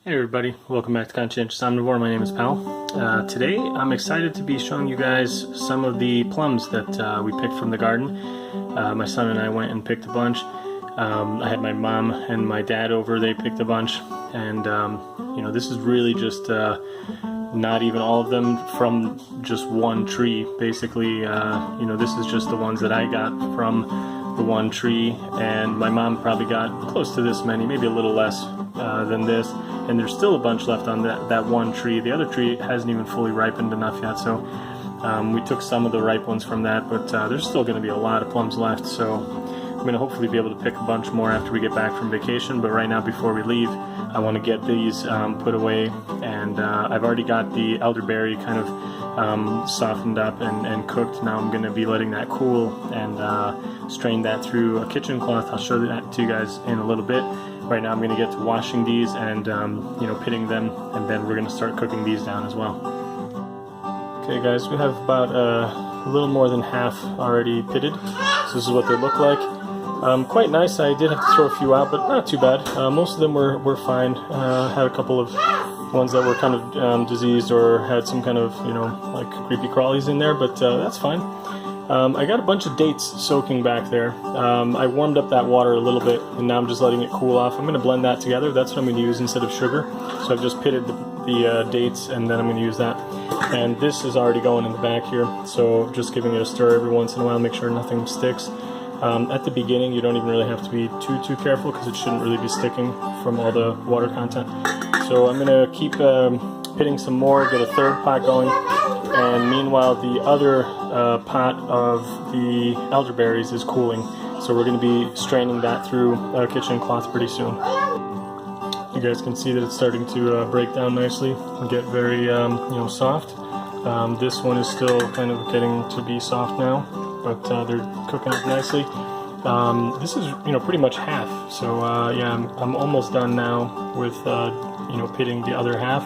Hey everybody, welcome back to Conscientious Omnivore. My name is Pal. Today I'm excited to be showing you guys some of the plums that we picked from the garden. My son and I went and picked a bunch. I had my mom and my dad over, they picked a bunch, and you know, this is really just not even all of them from just one tree. Basically, you know, this is just the ones that I got from the one tree, and my mom probably got close to this many, maybe a little less than this, and there's still a bunch left on that one tree. The other tree hasn't even fully ripened enough yet, so we took some of the ripe ones from that, but there's still going to be a lot of plums left, so I'm going to hopefully be able to pick a bunch more after we get back from vacation. But right now, before we leave, I want to get these put away, and I've already got the elderberry kind of softened up and cooked. Now I'm going to be letting that cool and strain that through a kitchen cloth. I'll show that to you guys in a little bit. Right now I'm going to get to washing these and you know, pitting them, and then we're going to start cooking these down as well. Okay guys, we have about a little more than half already pitted. So this is what they look like. Quite nice. I did have to throw a few out, but not too bad. Most of them were fine. Had a couple of ones that were kind of diseased or had some kind of, you know, like creepy crawlies in there, but that's fine. I got a bunch of dates soaking back there. I warmed up that water a little bit, and now I'm just letting it cool off. I'm going to blend that together. That's what I'm going to use instead of sugar. So I've just pitted the dates, and then I'm going to use that. And this is already going in the back here, so just giving it a stir every once in a while, make sure nothing sticks. At the beginning, you don't even really have to be too careful, because it shouldn't really be sticking from all the water content. So I'm going to keep pitting some more, get a third pot going, and meanwhile the other pot of the elderberries is cooling. So we're going to be straining that through a kitchen cloth pretty soon. You guys can see that it's starting to break down nicely and get very you know, soft. This one is still kind of getting to be soft now, but they're cooking up nicely. This is, you know, pretty much half. So yeah, I'm almost done now with you know, pitting the other half,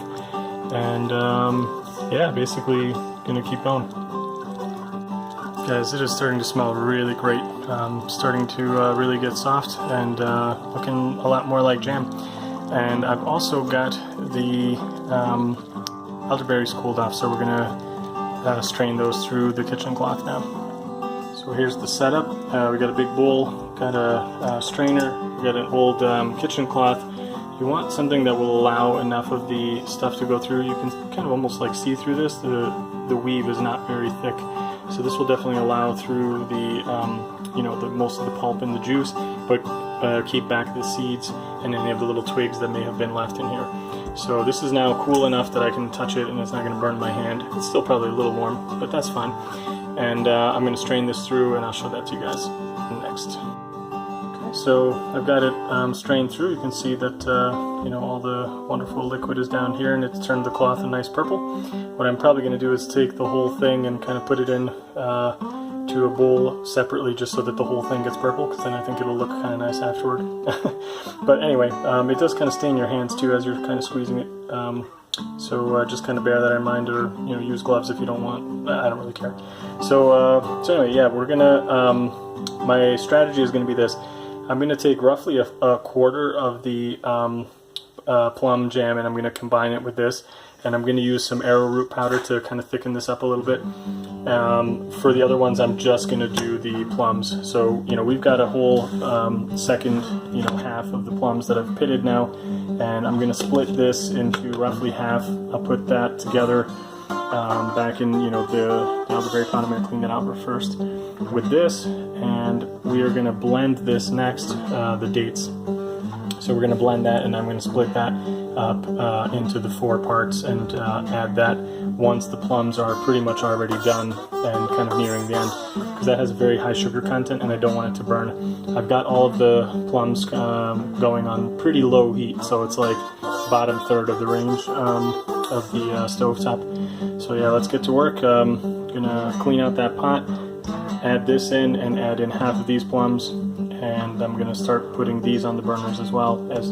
and yeah, basically gonna keep going. Guys, it is starting to smell really great. Starting to really get soft and looking a lot more like jam. And I've also got the elderberries cooled off, so we're gonna strain those through the kitchen cloth now. So here's the setup. We got a big bowl, got a strainer, we got an old kitchen cloth. You want something that will allow enough of the stuff to go through. You can kind of almost like see through this. The weave is not very thick, so this will definitely allow through the you know, most of the pulp and the juice, but keep back the seeds and any of the little twigs that may have been left in here. So this is now cool enough that I can touch it and it's not going to burn my hand. It's still probably a little warm, but that's fine. And I'm going to strain this through, and I'll show that to you guys next. So I've got it strained through. You can see that you know, all the wonderful liquid is down here, and it's turned the cloth a nice purple. What I'm probably going to do is take the whole thing and kind of put it in to a bowl separately, just so that the whole thing gets purple, because then I think it'll look kind of nice afterward. But anyway, it does kind of stain your hands too as you're kind of squeezing it. So just kind of bear that in mind, or you know, use gloves if you don't want. I don't really care. So anyway, yeah, we're gonna. My strategy is going to be this. I'm going to take roughly a quarter of the plum jam, and I'm going to combine it with this, and I'm going to use some arrowroot powder to kind of thicken this up a little bit. For the other ones, I'm just going to do the plums. So, you know, we've got a whole second, you know, half of the plums that I've pitted now, and I'm going to split this into roughly half. I'll put that together back in, you know, the elderberry pot. I'm going to clean that out first with this, and we are going to blend this next, the dates. So we're going to blend that, and I'm going to split that up into the 4 parts and add that once the plums are pretty much already done and kind of nearing the end, because that has a very high sugar content and I don't want it to burn. I've got all of the plums going on pretty low heat, so it's like bottom third of the range of the stove top. So yeah, let's get to work. Gonna clean out that pot, add this in, and add in half of these plums, and I'm gonna start putting these on the burners as well as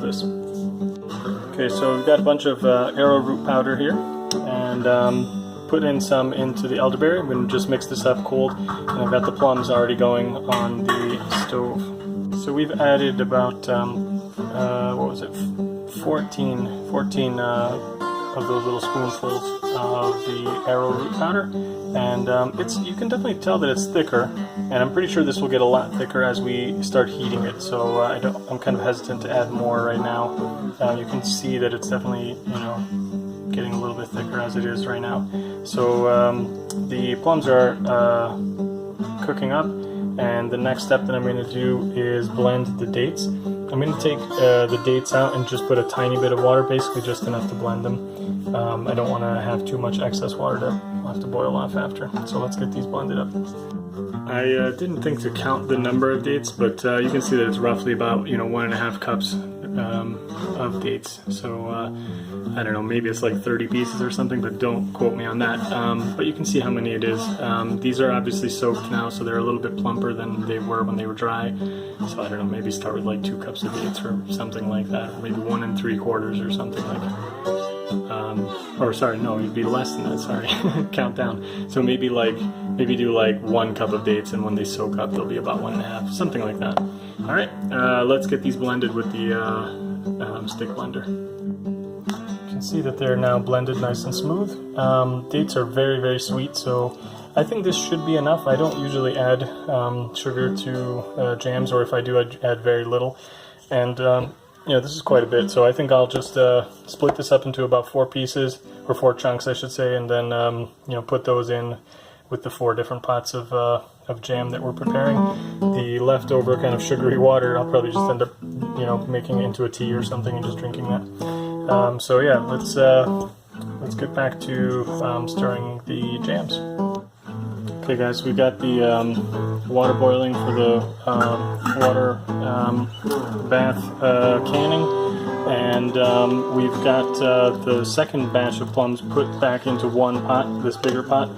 this. Okay, so we've got a bunch of arrowroot powder here, and put in some into the elderberry. I'm gonna just mix this up cold, and I've got the plums already going on the stove. So we've added about what was it, 14 of those little spoonfuls of the arrowroot powder, and you can definitely tell that it's thicker, and I'm pretty sure this will get a lot thicker as we start heating it. So I'm kind of hesitant to add more right now. You can see that it's definitely, you know, getting a little bit thicker as it is right now. So the plums are cooking up, and the next step that I'm going to do is blend the dates. I'm going to take the dates out and just put a tiny bit of water, basically just enough to blend them. I don't want to have too much excess water that I'll have to boil off after. So let's get these blended up. I didn't think to count the number of dates, but you can see that it's roughly about, you know, 1.5 cups of dates. So I don't know, maybe it's like 30 pieces or something, but don't quote me on that. But you can see how many it is. These are obviously soaked now, so they're a little bit plumper than they were when they were dry. So I don't know, maybe start with like 2 cups of dates or something like that, or maybe 1 3/4 or something like that. Or sorry, no, it'd be less than that, sorry. Count down. So maybe do like 1 cup of dates, and when they soak up they'll be about 1.5, something like that. Alright, let's get these blended with the stick blender. You can see that they're now blended nice and smooth. Dates are very, very sweet, so I think this should be enough. I don't usually add sugar to jams, or if I do, I add very little. And you know, this is quite a bit, so I think I'll just split this up into about 4 pieces, or 4 chunks I should say, and then you know, put those in with the 4 different pots of jam that we're preparing. The leftover kind of sugary water, I'll probably just end up, you know, making it into a tea or something and just drinking that. So yeah, let's get back to stirring the jams. Okay guys, we got the water boiling for the water bath canning, and we've got the second batch of plums put back into one pot, this bigger pot,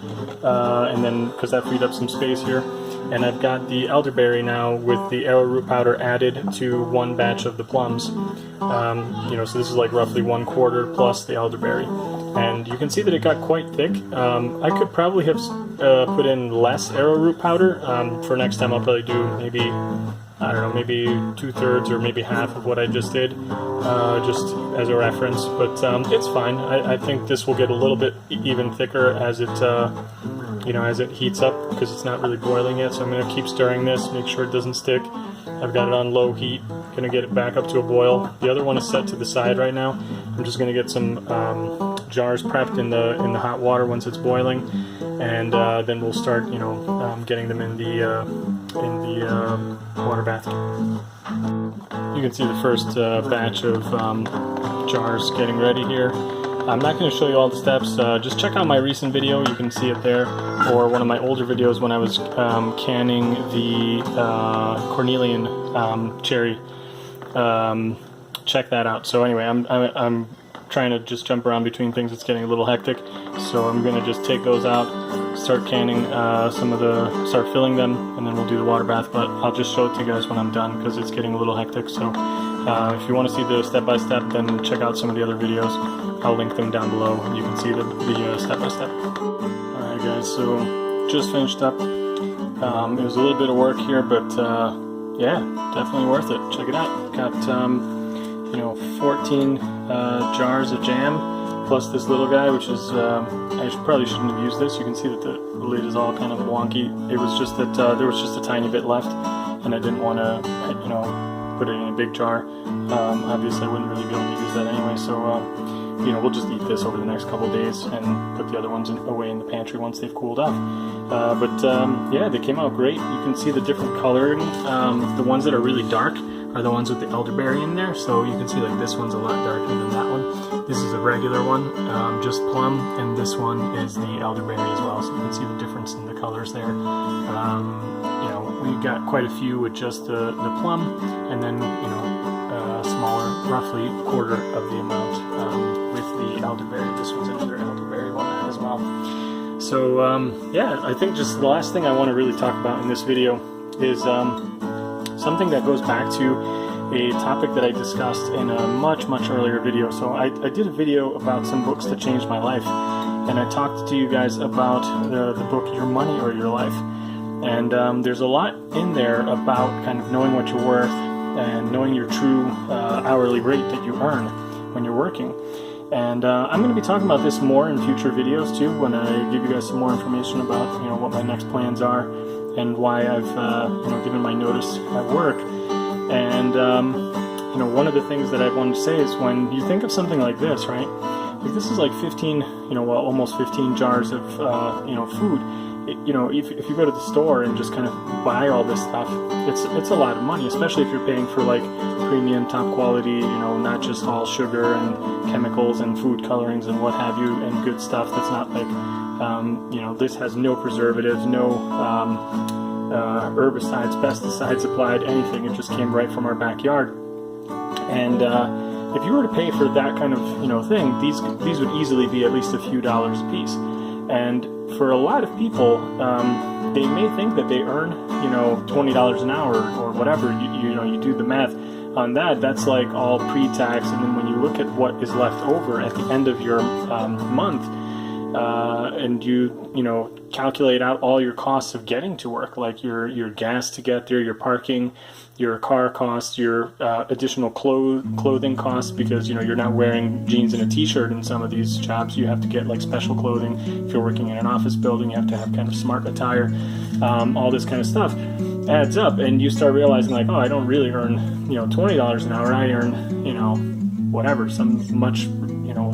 and then because that freed up some space here. And I've got the elderberry now with the arrowroot powder added to one batch of the plums. You know, so this is like roughly 1/4 plus the elderberry. And you can see that it got quite thick. I could probably have put in less arrowroot powder. For next time I'll probably do maybe, I don't know, maybe 2/3 or maybe half of what I just did, just as a reference. But it's fine. I think this will get a little bit even thicker as it you know, as it heats up, because it's not really boiling yet. So I'm going to keep stirring this, make sure it doesn't stick. I've got it on low heat, going to get it back up to a boil. The other one is set to the side right now. I'm just going to get some jars prepped in the hot water once it's boiling, and then we'll start, you know, getting them in the water bath. You can see the first batch of jars getting ready here. I'm not going to show you all the steps. Just check out my recent video, you can see it there, or one of my older videos when I was canning the cornelian cherry. Check that out. So anyway, I'm trying to just jump around between things. It's getting a little hectic, so I'm going to just take those out, start canning start filling them, and then we'll do the water bath. But I'll just show it to you guys when I'm done, because it's getting a little hectic. So if you want to see the step-by-step, then check out some of the other videos. I'll link them down below, and you can see the step-by-step. Alright guys, so just finished up. It was a little bit of work here, but yeah, definitely worth it. Check it out. Got you know, 14 jars of jam, plus this little guy, which is, I probably shouldn't have used this. You can see that the lid is all kind of wonky. It was just that there was just a tiny bit left, and I didn't want to, you know, put it in a big jar. Obviously I wouldn't really be able to use that anyway, so you know, we'll just eat this over the next couple of days and put the other ones away in the pantry once they've cooled off. Yeah, they came out great. You can see the different coloring. The ones that are really dark are the ones with the elderberry in there, so you can see like this one's a lot darker than that one. This is a regular one, just plum, and this one is the elderberry as well, so you can see the difference in the colors there. You know, we got quite a few with just the plum, and then, you know, smaller, roughly 1/4 of the amount with the elderberry. This one's another elderberry one as well. So yeah, I think just the last thing I want to really talk about in this video is something that goes back to a topic that I discussed in a much earlier video. So I did a video about some books that changed my life, and I talked to you guys about the book Your Money or Your Life. And there's a lot in there about kind of knowing what you're worth and knowing your true hourly rate that you earn. when you're working. And I'm going to be talking about this more in future videos too, when I give you guys some more information about what my next plans are and why I've given my notice at work. And one of the things that I wanted to say is, when you think of something like this, right? Like, this is like 15, almost 15 jars of food. If you go to the store and just kind of buy all this stuff, it's a lot of money, especially if you're paying for like premium, top quality, not just all sugar and chemicals and food colorings and what have you, and good stuff that's not like, this has no preservatives, no herbicides, pesticides applied, anything. It just came right from our backyard. And if you were to pay for that kind of thing, these would easily be at least a few dollars a piece. And for a lot of people, they may think that they earn $20 an hour or whatever. You do the math on that. That's like all pre-tax, and then when you look at what is left over at the end of your month, and you calculate out all your costs of getting to work, like your gas to get there, your parking, your car costs, your additional clothing costs, because you're not wearing jeans and a t-shirt in some of these jobs. You have to get like special clothing. If you're working in an office building, you have to have kind of smart attire. All this kind of stuff adds up, and you start realizing like, oh, I don't really earn $20 an hour. I earn whatever, some much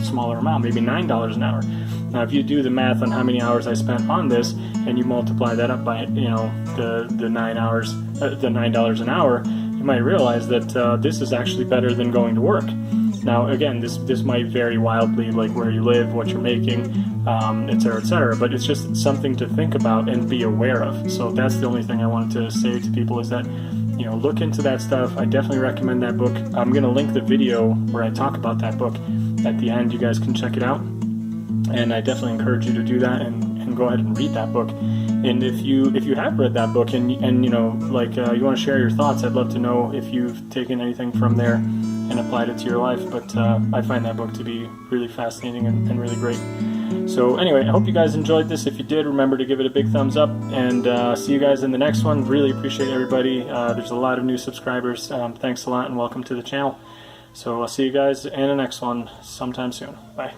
smaller amount, maybe $9 an hour. Now, if you do the math on how many hours I spent on this, and you multiply that up by the 9 hours, the $9 an hour, you might realize that this is actually better than going to work. Now, again, this might vary wildly, like where you live, what you're making, et cetera, but it's just something to think about and be aware of. So that's the only thing I wanted to say to people, is that look into that stuff. I definitely recommend that book. I'm going to link the video where I talk about that book at the end. You guys can check it out. And I definitely encourage you to do that and go ahead and read that book. And if you have read that book and you want to share your thoughts, I'd love to know if you've taken anything from there and applied it to your life. But I find that book to be really fascinating and really great. So anyway, I hope you guys enjoyed this. If you did, remember to give it a big thumbs up, and see you guys in the next one. Really appreciate everybody. There's a lot of new subscribers. Thanks a lot, and welcome to the channel. So I'll see you guys in the next one sometime soon. Bye.